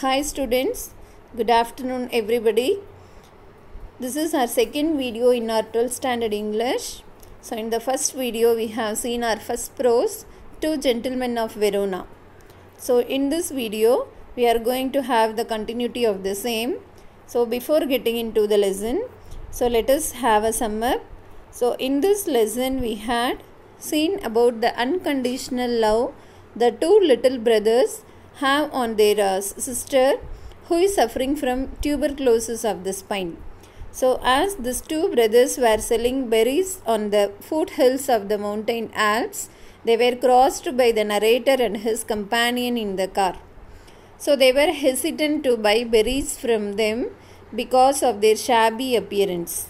Hi students, good afternoon everybody. This is our second video in our 12th standard English. So in the first video we have seen our first prose, Two Gentlemen of Verona. So in this video we are going to have the continuity of the same. So before getting into the lesson, so let us have a sum up. So in this lesson we had seen about the unconditional love the two little brothers have on their sister who is suffering from tuberculosis of the spine. So as these two brothers were selling berries on the foothills of the mountain Alps, they were crossed by the narrator and his companion in the car. So they were hesitant to buy berries from them because of their shabby appearance.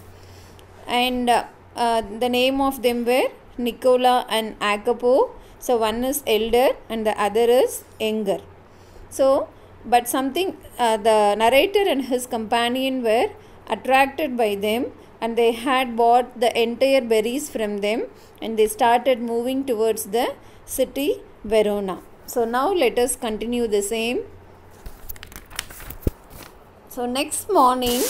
And the name of them were Nicola and Jacopo. So one is elder and the other is younger. So, but the narrator and his companion were attracted by them and they had bought the entire berries from them and they started moving towards the city Verona. So now let us continue the same. So next morning,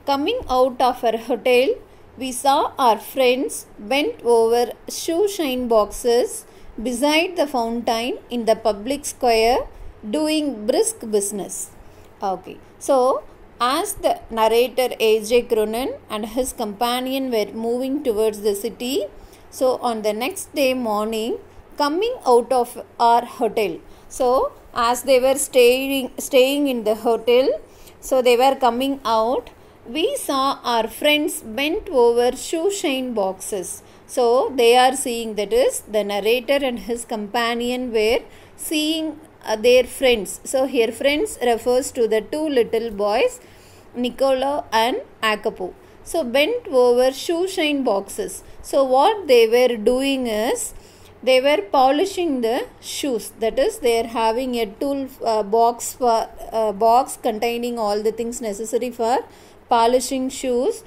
coming out of our hotel, we saw our friends bent over shoe shine boxes beside the fountain in the public square doing brisk business. Okay, so as the narrator A.J. Cronin and his companion were moving towards the city, so on the next day morning, coming out of our hotel, so as they were staying in the hotel, so they were coming out, we saw our friends bent over shoe shine boxes. So they are seeing, that is, the narrator and his companion were seeing their friends. So here friends refers to the two little boys, Nicola and Jacopo. So bent over shoe shine boxes. So what they were doing is, they were polishing the shoes. That is, they are having a tool box containing all the things necessary for polishing shoes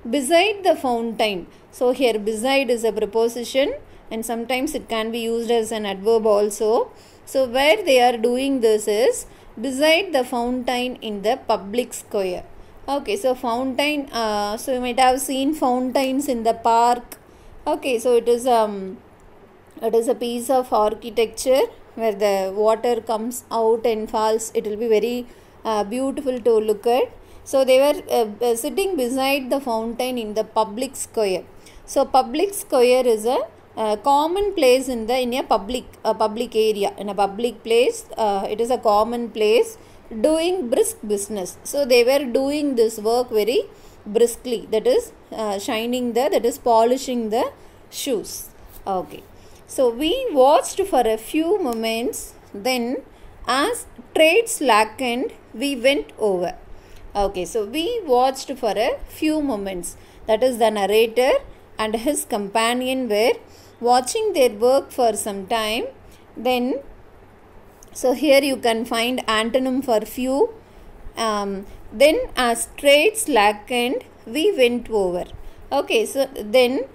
beside the fountain. So here beside is a preposition and sometimes it can be used as an adverb also. So where they are doing this is beside the fountain in the public square. Okay, so fountain, so you might have seen fountains in the park. Okay, so it is a piece of architecture where the water comes out and falls. It will be very beautiful to look at. So they were sitting beside the fountain in the public square. So public square is a common place in a public area. In a public place, it is a common place doing brisk business. So they were doing this work very briskly. That is polishing the shoes. Okay. So we watched for a few moments. Then, as trade slackened, we went over. Okay, so we watched for a few moments. That is, the narrator and his companion were watching their work for some time. Then, so here you can find antonym for few. Then as trade slackened, we went over. Okay, so then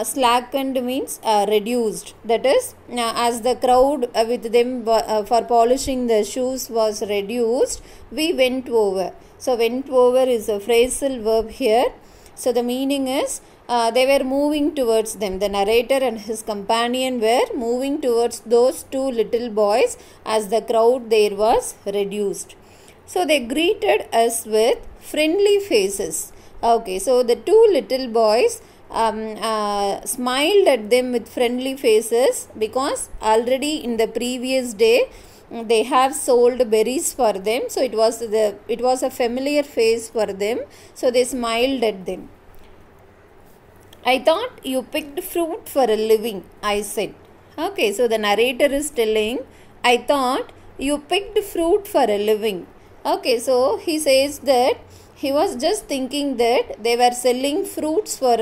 slackened means reduced. That is, as the crowd with them for polishing the shoes was reduced, we went over. So went over is a phrasal verb here. So the meaning is they were moving towards them. The narrator and his companion were moving towards those two little boys as the crowd there was reduced. So they greeted us with friendly faces. Okay, so the two little boys smiled at them with friendly faces because already in the previous day they have sold berries for them. So it was a familiar face for them. So they smiled at them. I thought you picked fruit for a living, I said. Okay, so the narrator is telling, I thought you picked fruit for a living. Okay, so he says that he was just thinking that they were selling fruits for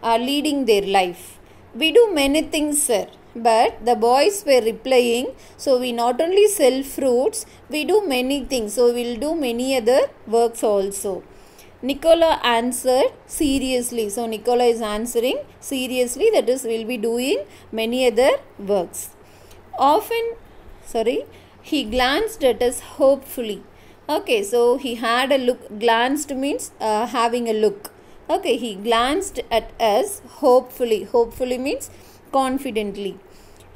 leading their life. We do many things, sir. But the boys were replying, so we not only sell fruits, we do many things. So we will do many other works also. Nicola answered seriously. So Nicola is answering seriously, that is, we will be doing many other works. He glanced at us hopefully. Okay, so he had a look. Glanced means having a look. Okay, he glanced at us hopefully. Hopefully means confidently.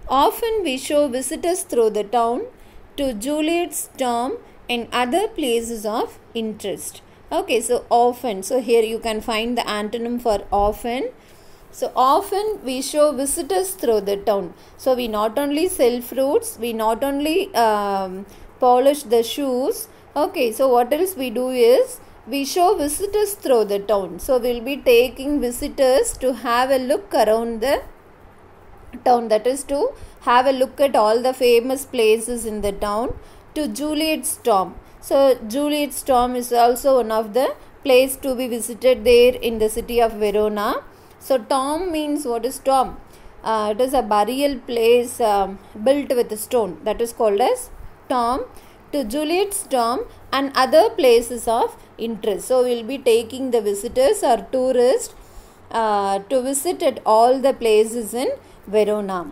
Often we show visitors through the town to Juliet's tomb and other places of interest. Okay, so often. So here you can find the antonym for often. So often we show visitors through the town. So we not only sell fruits, we not only polish the shoes. Okay, so what else we do is we show visitors through the town. So we'll be taking visitors to have a look around the town, that is to have a look at all the famous places in the town, to Juliet's tomb. So Juliet's tomb is also one of the place to be visited there in the city of Verona. So tomb means, what is tomb? It is a burial place built with stone, that is called as tomb. To Juliet's tomb and other places of interest. So we will be taking the visitors or tourists to visit at all the places in Verona.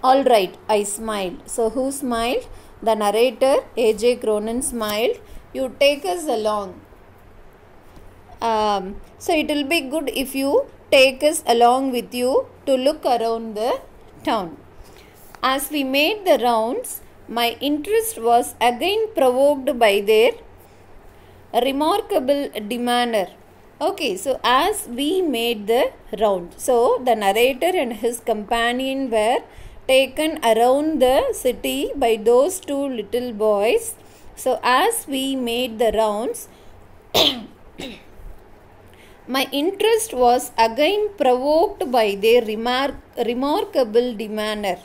Alright, I smiled. So who smiled? The narrator, A.J. Cronin, smiled. You take us along. So it will be good if you take us along with you to look around the town. As we made the rounds, my interest was again provoked by their remarkable demeanor. Okay, so as we made the round, so the narrator and his companion were taken around the city by those two little boys. So as we made the rounds, my interest was again provoked by their remarkable demeanor.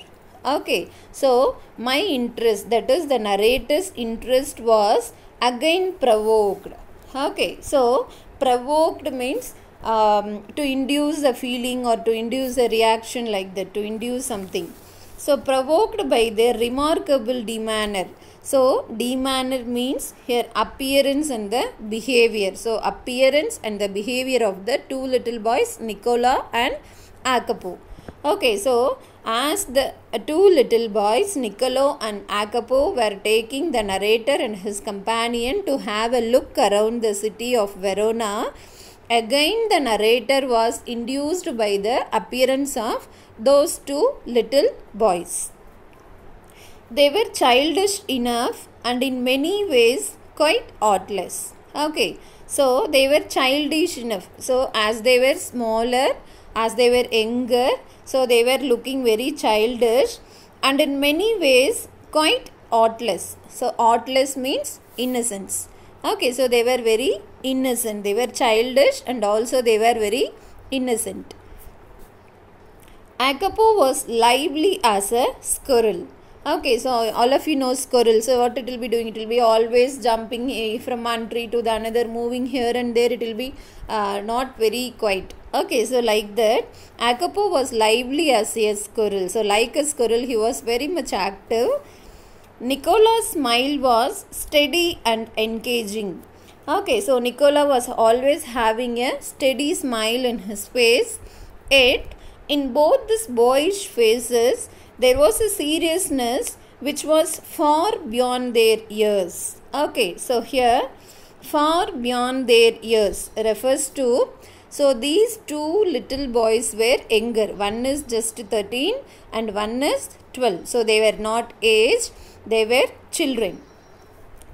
Okay, so my interest, that is the narrator's interest, was again provoked. Okay, so provoked means to induce a feeling or to induce a reaction, like that, to induce something. So provoked by their remarkable demeanor. So demeanor means here appearance and the behavior. So appearance and the behavior of the two little boys, Nicola and Acapo. Okay, so as the two little boys, Niccolo and Acapo, were taking the narrator and his companion to have a look around the city of Verona, again the narrator was induced by the appearance of those two little boys. They were childish enough and in many ways quite artless. Okay, so they were childish enough. So as they were smaller, as they were younger, so they were looking very childish and in many ways quite artless. So artless means innocence. Okay, so they were very innocent. They were childish and also they were very innocent. Acapo was lively as a squirrel. Okay, so all of you know squirrel. So what it will be doing? It will be always jumping from one tree to the another, moving here and there. It will be not very quiet. Okay, so like that, Acapo was lively as a squirrel. So like a squirrel, he was very much active. Nicola's smile was steady and engaging. Okay, so Nicola was always having a steady smile in his face. Yet, in both these boyish faces, there was a seriousness which was far beyond their years. Okay, so here, far beyond their years refers to, so these two little boys were younger. One is just 13 and one is 12. So they were not aged, they were children.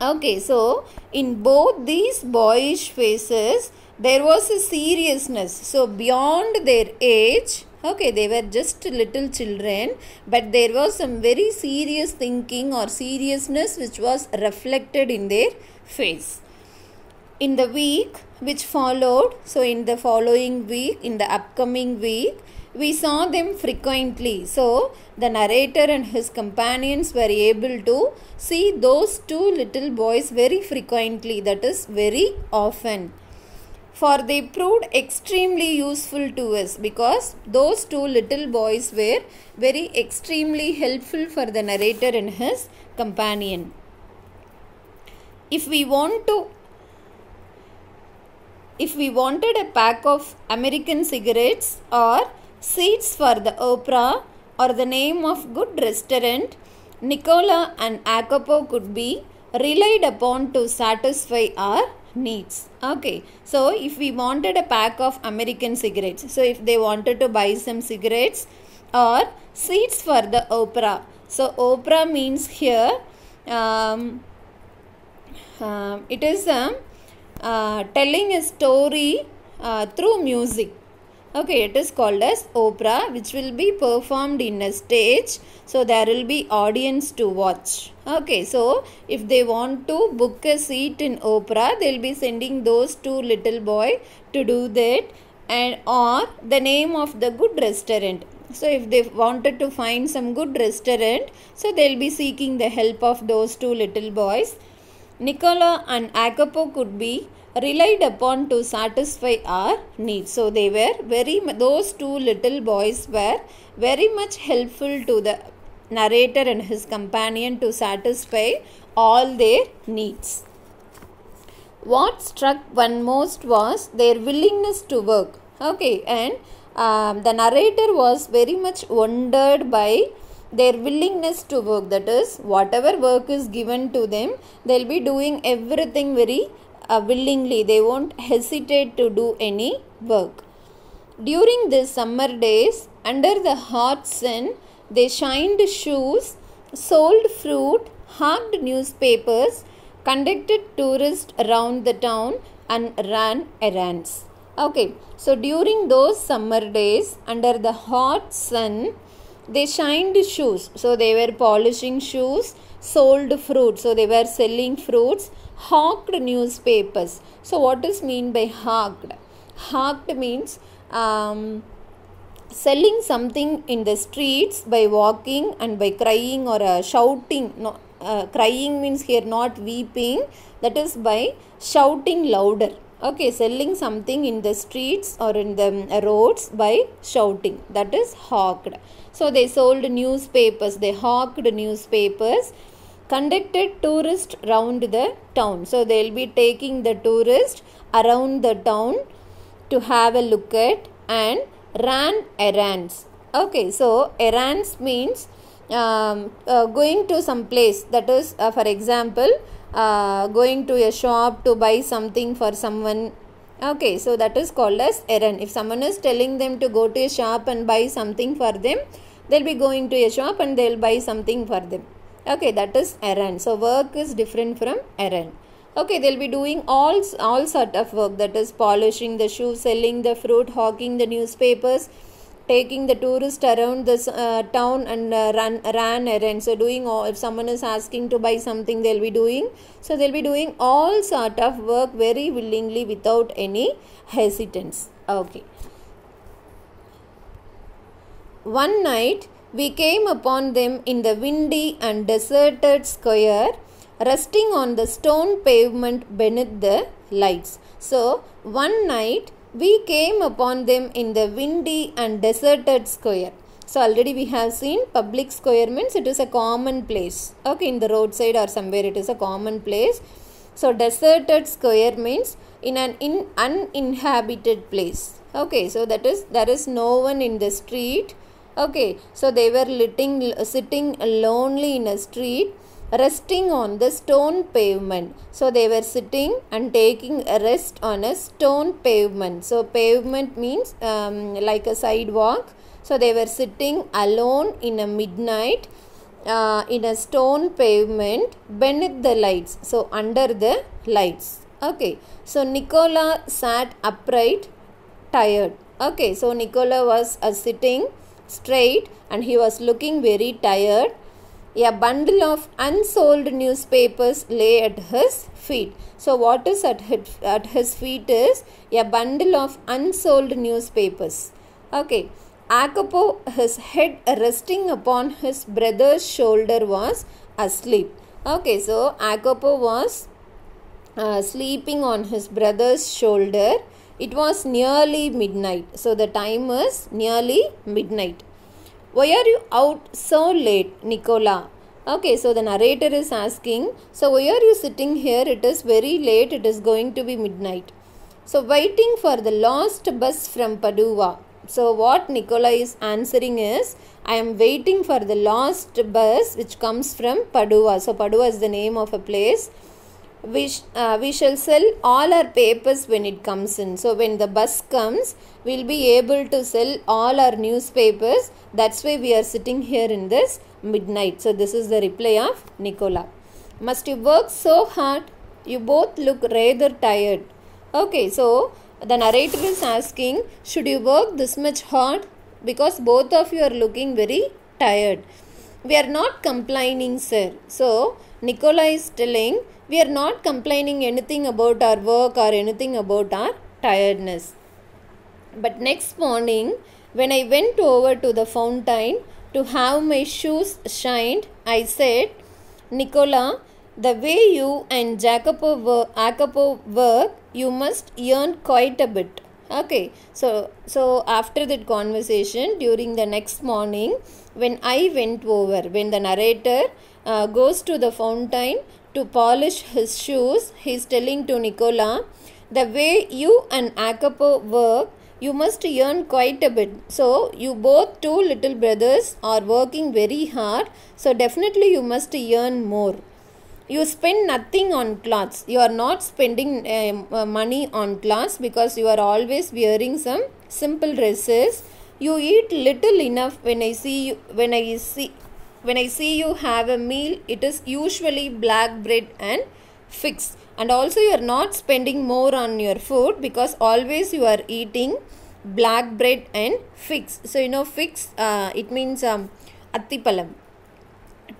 Okay, so in both these boyish faces, there was a seriousness. So beyond their age, okay, they were just little children, but there was some very serious thinking or seriousness which was reflected in their face. In the week which followed, so in the following week, in the upcoming week, we saw them frequently. So the narrator and his companions were able to see those two little boys very frequently, that is very often. For they proved extremely useful to us, because those two little boys were very extremely helpful for the narrator and his companion. If we wanted a pack of American cigarettes or seats for the opera or the name of good restaurant, Nicola and Jacopo could be relied upon to satisfy our needs. Okay, so if we wanted a pack of American cigarettes, so if they wanted to buy some cigarettes or seats for the opera, so opera means here it is telling a story through music. Okay, it is called as opera, which will be performed in a stage, so there will be audience to watch. Okay, so if they want to book a seat in opera, they will be sending those two little boy to do that, and or the name of the good restaurant. So if they wanted to find some good restaurant, so they will be seeking the help of those two little boys. Nicola and Jacopo could be relied upon to satisfy our needs. So they were those two little boys were very much helpful to the narrator and his companion to satisfy all their needs. What struck one most was their willingness to work. Okay, and the narrator was very much wondered by their willingness to work. That is, whatever work is given to them, they'll be doing everything very willingly. They won't hesitate to do any work. During these summer days, under the hot sun, they shined shoes, sold fruit, hawked newspapers, conducted tourists around the town, and ran errands. Okay, so during those summer days, under the hot sun, they shined shoes. So they were polishing shoes, sold fruit. So they were selling fruits, hawked newspapers. So what is mean by hawked? Hawked means selling something in the streets by walking and by crying or shouting. No, crying means here not weeping, that is by shouting louder. Okay, selling something in the streets or in the roads by shouting, that is hawked. So they sold newspapers, they hawked newspapers, conducted tourists round the town. So they will be taking the tourists around the town to have a look at, and ran errands. Okay, so errands means going to some place, that is for example going to a shop to buy something for someone. Okay, so that is called as errand. If someone is telling them to go to a shop and buy something for them, they'll be going to a shop and they'll buy something for them. Okay, that is errand. So work is different from errand. Okay, they'll be doing all sort of work, that is polishing the shoes, selling the fruit, hawking the newspapers, taking the tourist around this town, and ran errands. So doing all, if someone is asking to buy something, they'll be doing. So they'll be doing all sort of work very willingly without any hesitance. Okay. One night we came upon them in the windy and deserted square, resting on the stone pavement beneath the lights. So one night we came upon them in the windy and deserted square. So already we have seen public square means it is a common place. Okay, in the roadside or somewhere it is a common place. So deserted square means in an uninhabited place. Okay, so that is, there is no one in the street. Okay, so they were sitting lonely in a street, resting on the stone pavement. So they were sitting and taking a rest on a stone pavement. So pavement means like a sidewalk. So they were sitting alone in a midnight in a stone pavement beneath the lights. So under the lights. Okay, so Nicola sat upright, tired. Okay, so Nicola was sitting straight and he was looking very tired. A bundle of unsold newspapers lay at his feet. So what is at his feet is a bundle of unsold newspapers. Okay. Jacopo, his head resting upon his brother's shoulder, was asleep. Okay, so Jacopo was sleeping on his brother's shoulder. It was nearly midnight. So the time was nearly midnight. Why are you out so late, Nicola? Okay, so the narrator is asking, so why are you sitting here? It is very late. It is going to be midnight. So waiting for the last bus from Padua. So what Nicola is answering is, I am waiting for the last bus which comes from Padua. So Padua is the name of a place. We shall sell all our papers when it comes in. So when the bus comes, we'll be able to sell all our newspapers. That's why we are sitting here in this midnight. So this is the reply of Nicola. Must you work so hard? You both look rather tired. Okay, so the narrator is asking, should you work this much hard? Because both of you are looking very tired. We are not complaining, sir. So Nicola is telling, we are not complaining anything about our work or anything about our tiredness. But next morning, when I went over to the fountain to have my shoes shined, I said, Nicola, the way you and Jacopo work, you must earn quite a bit. Okay, so after that conversation, during the next morning, when I went over, when the narrator goes to the fountain to polish his shoes, he is telling to Nicola, the way you and Jacopo work, you must earn quite a bit. So you both two little brothers are working very hard. So definitely you must earn more. You spend nothing on clothes. You are not spending money on clothes because you are always wearing some simple dresses. You eat little enough. When I see you have a meal, it is usually black bread and figs. And also you are not spending more on your food because always you are eating black bread and figs. So figs, it means attipalam.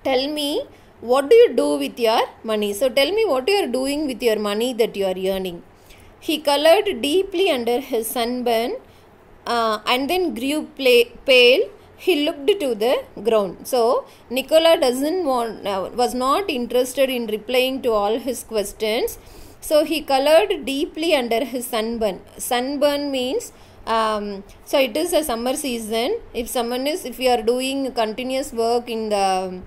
Tell me, what do you do with your money? So tell me what you are doing with your money that you are earning. He colored deeply under his sunburn and then grew pale. He looked to the ground. So Nicola was not interested in replying to all his questions. So he colored deeply under his sunburn. Sunburn means so it is a summer season. If you are doing continuous work in the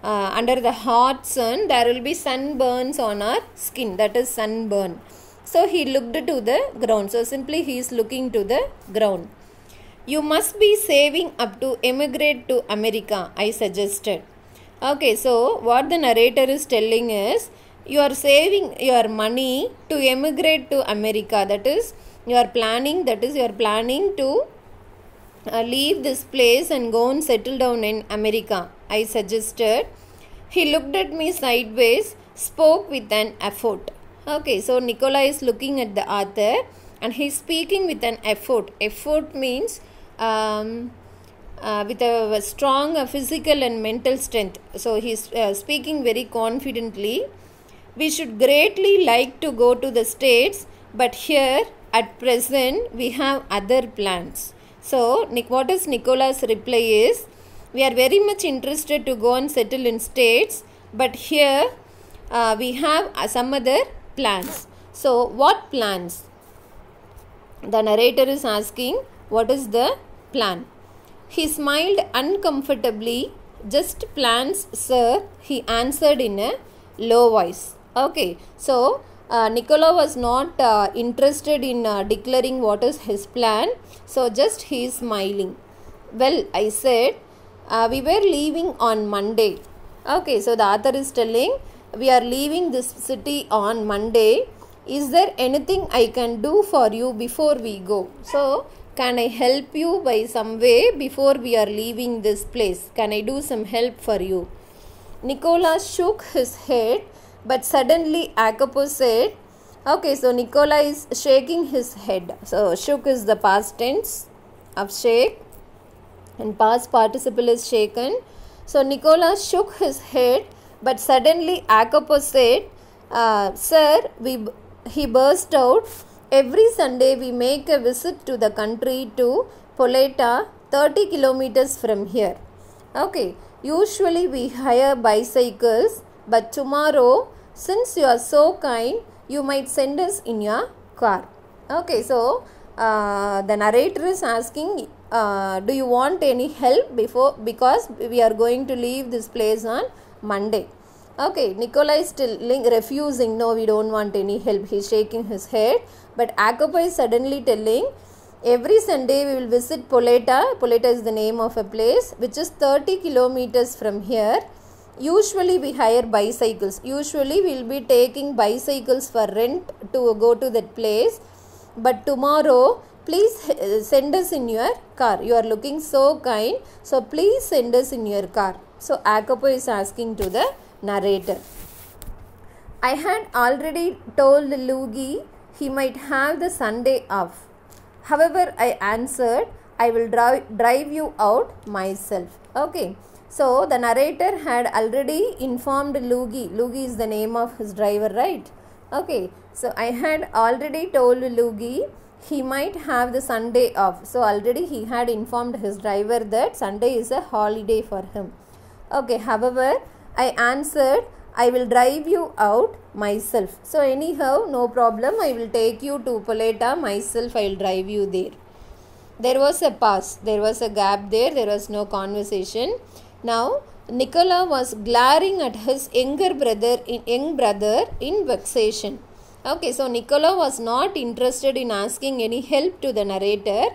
under the hot sun, there will be sunburns on our skin. That is sunburn. So he looked to the ground. So simply he is looking to the ground. You must be saving up to emigrate to America, I suggested. Okay, so what the narrator is telling is, you are saving your money to emigrate to America. That is, you are planning to leave this place and go and settle down in America, I suggested. He looked at me sideways, spoke with an effort. Okay, so Nicola is looking at the author and he is speaking with an effort. Effort means with a strong physical and mental strength. So he is speaking very confidently. We should greatly like to go to the States, but here at present we have other plans. So what is Nicola's reply is, we are very much interested to go and settle in States, but here we have some other plans. So what plans? The narrator is asking, what is the plan? He smiled uncomfortably. Just plans, sir, he answered in a low voice. Okay, so Nicola was not interested in declaring what is his plan. So just he is smiling. Well, I said, we were leaving on Monday. Okay, so the author is telling, we are leaving this city on Monday. Is there anything I can do for you before we go? So, can I help you by some way before we are leaving this place? Can I do some help for you? Nicola shook his head, but suddenly Jacopo said, okay, so Nicola is shaking his head. So, shook is the past tense of shake and past participle is shaken. So, Nicola shook his head, but suddenly Jacopo said, sir, he burst out, every Sunday we make a visit to the country to Poleta, 30 kilometers from here. Okay, usually we hire bicycles, but tomorrow, since you are so kind, you might send us in your car. Okay, so the narrator is asking, do you want any help because we are going to leave this place on Monday. Okay, Nicola is still refusing, no, we don't want any help. He is shaking his head, but Jacopo is suddenly telling, Every Sunday we will visit Poleta. Poleta is the name of a place which is 30 kilometers from here. Usually we hire bicycles. Usually we will be taking bicycles for rent to go to that place. But tomorrow, please send us in your car. You are looking so kind. So please send us in your car. So Akapo is asking to the narrator. I had already told Lugi he might have the Sunday off. However, I answered, I will drive you out myself. Okay. So the narrator had already informed Lugi. Lugi is the name of his driver, right? Okay. So I had already told Lugi he might have the Sunday off. So already he had informed his driver that Sunday is a holiday for him. Okay. However, I answered, I will drive you out myself. So anyhow, no problem. I will take you to Poleta myself. I will drive you there. There was a pause. There was a gap there. There was no conversation. Now, Nicola was glaring at his young brother in vexation. Okay, so Nicola was not interested in asking any help to the narrator,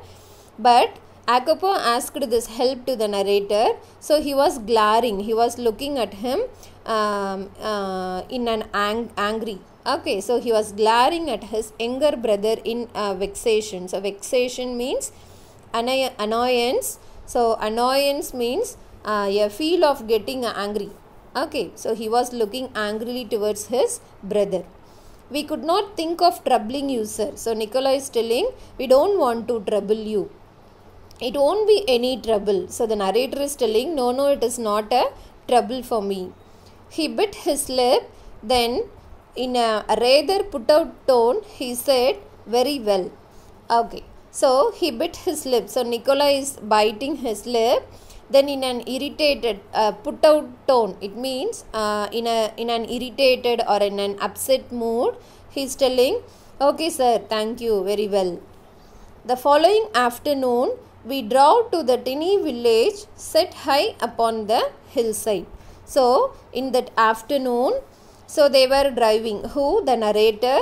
but Akapo asked this help to the narrator. So he was glaring. He was looking at him in an angry. Okay, so he was glaring at his younger brother in vexation. So vexation means annoyance. So annoyance means a feel of getting angry. Okay, so he was looking angrily towards his brother. We could not think of troubling you, sir. So Nicola is telling, we don't want to trouble you. It won't be any trouble. So the narrator is telling, no, it is not a trouble for me. He bit his lip. Then in a rather put out tone, he said, very well. Okay, so he bit his lip. So Nicola is biting his lip. Then in an irritated put out tone, it means in an irritated or in an upset mood, he is telling, okay sir, thank you, very well. The following afternoon, we drove to the tiny village set high upon the hillside. So in that afternoon, so they were driving. Who? The narrator,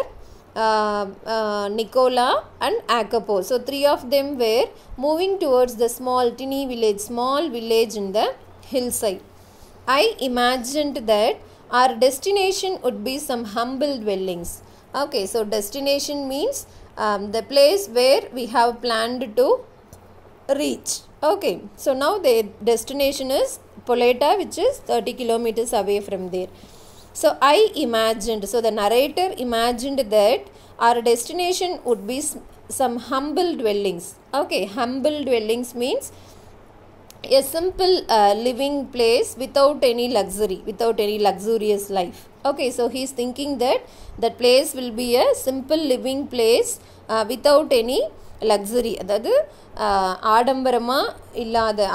Nicola and Akapo. So three of them were moving towards the small village in the hillside. I imagined that our destination would be some humble dwellings. Okay, so destination means the place where we have planned to reach. Okay, so now the destination is Poleta, which is 30 kilometers away from there. So I imagined, so the narrator imagined that our destination would be some humble dwellings. Okay, humble dwellings means a simple living place without any luxury, without any luxurious life. Okay, so he is thinking that that place will be a simple living place without any luxury. அதாவது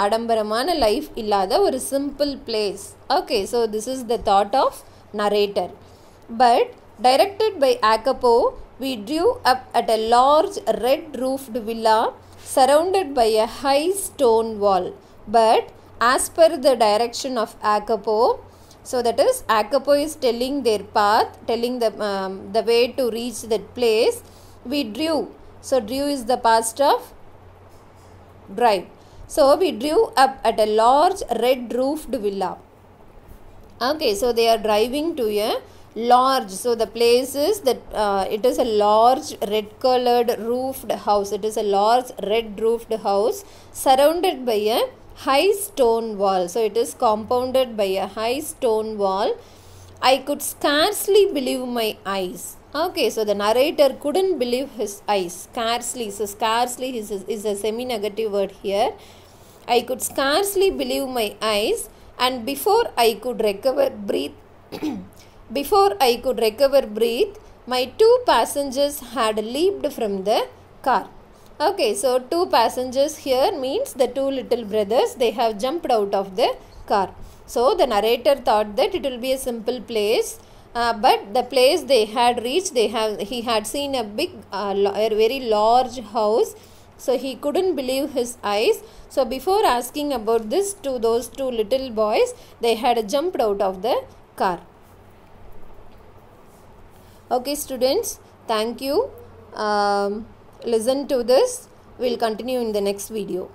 ஆடம்பரமான life இல்லாத ஒரு simple place. Okay, so this is the thought of narrator. But directed by Akapo, we drew up at a large red roofed villa surrounded by a high stone wall. But as per the direction of Akapo, so that is Akapo is telling their path, telling the way to reach that place. We drew. So drew is the past of drive. So we drew up at a large red roofed villa. Okay, so they are driving to a large, so the place is that it is a large red colored roofed house. It is a large red roofed house surrounded by a high stone wall. So it is compounded by a high stone wall. I could scarcely believe my eyes. Okay, so the narrator couldn't believe his eyes. Scarcely. So scarcely is a semi-negative word here. I could scarcely believe my eyes, and before I could recover breath, my two passengers had leaped from the car. Okay, so two passengers here means the two little brothers. They have jumped out of the car. So the narrator thought that it will be a simple place, but the place they had reached, he had seen a big, a very large house. So he couldn't believe his eyes. So before asking about this to those two little boys, they had jumped out of the car. Okay students, thank you. Listen to this. We'll continue in the next video.